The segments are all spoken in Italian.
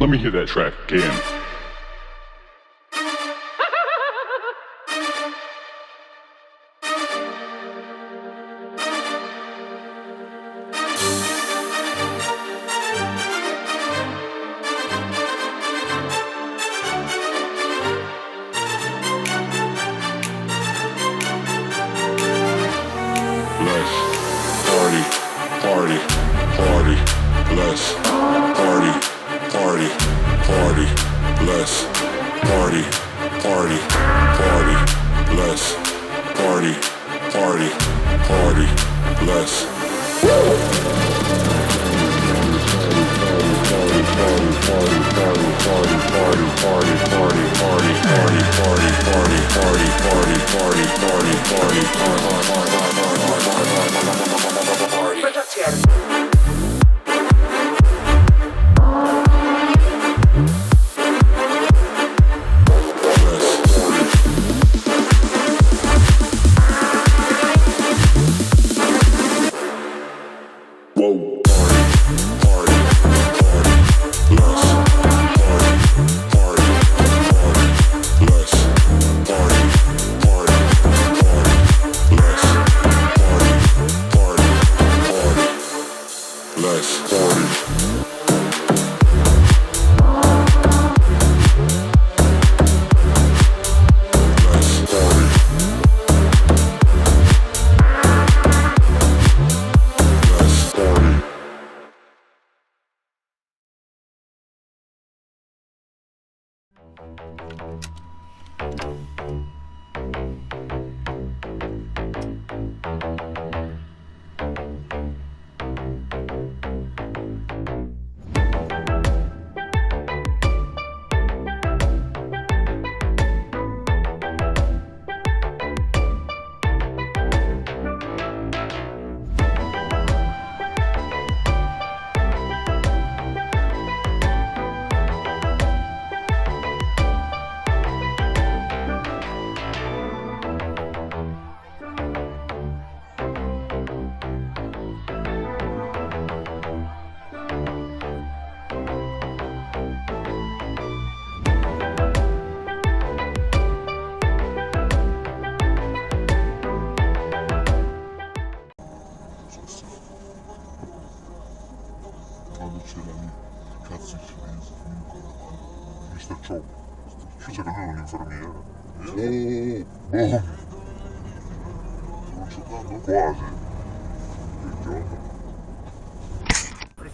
Let me hear that track again.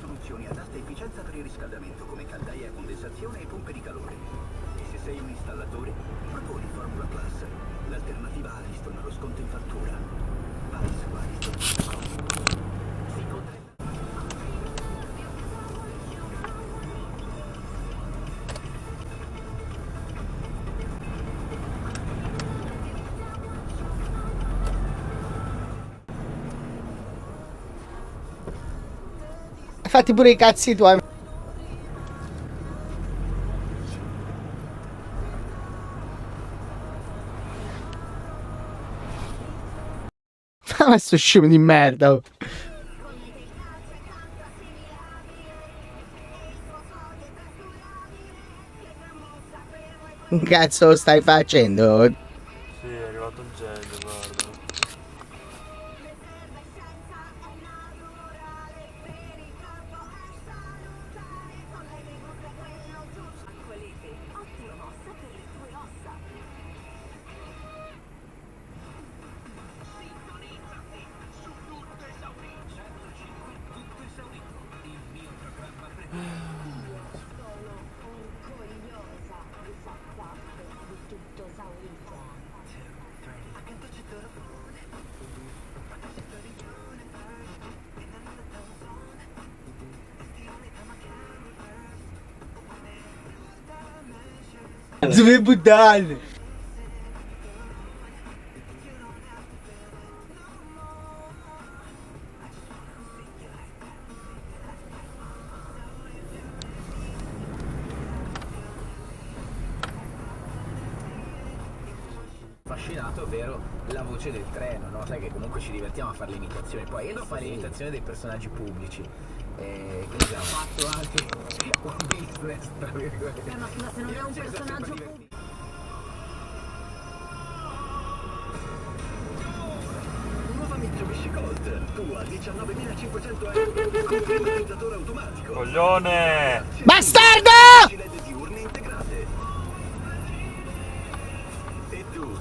Soluzioni ad alta efficienza per il riscaldamento come caldaie a condensazione e pompe di calore. E se sei un installatore, proponi Formula Plus, l'alternativa Ariston allo sconto in fattura. Vai su Ariston.com. Si conta. Fatti pure i cazzi tuoi. Ma sto scemo di merda. Oh. Che cazzo stai facendo? Sì, è arrivato un genio, guarda. Sono orgogliosa di far parte di tutto esaurito. Dove buttare? Affascinato, ovvero la voce del treno, no? Sai che comunque ci divertiamo a fare le imitazioni, poi io non fare l'imitazione dei personaggi pubblici. Quindi abbiamo fatto anche un business, tra virgolette. Ma scusa, se non è un personaggio pubblico. Nuova Mitsubishi Colt, tua 19.500 euro, con climatizzatore automatico. Coglione! Bastardo! LED diurne integrate. E tu?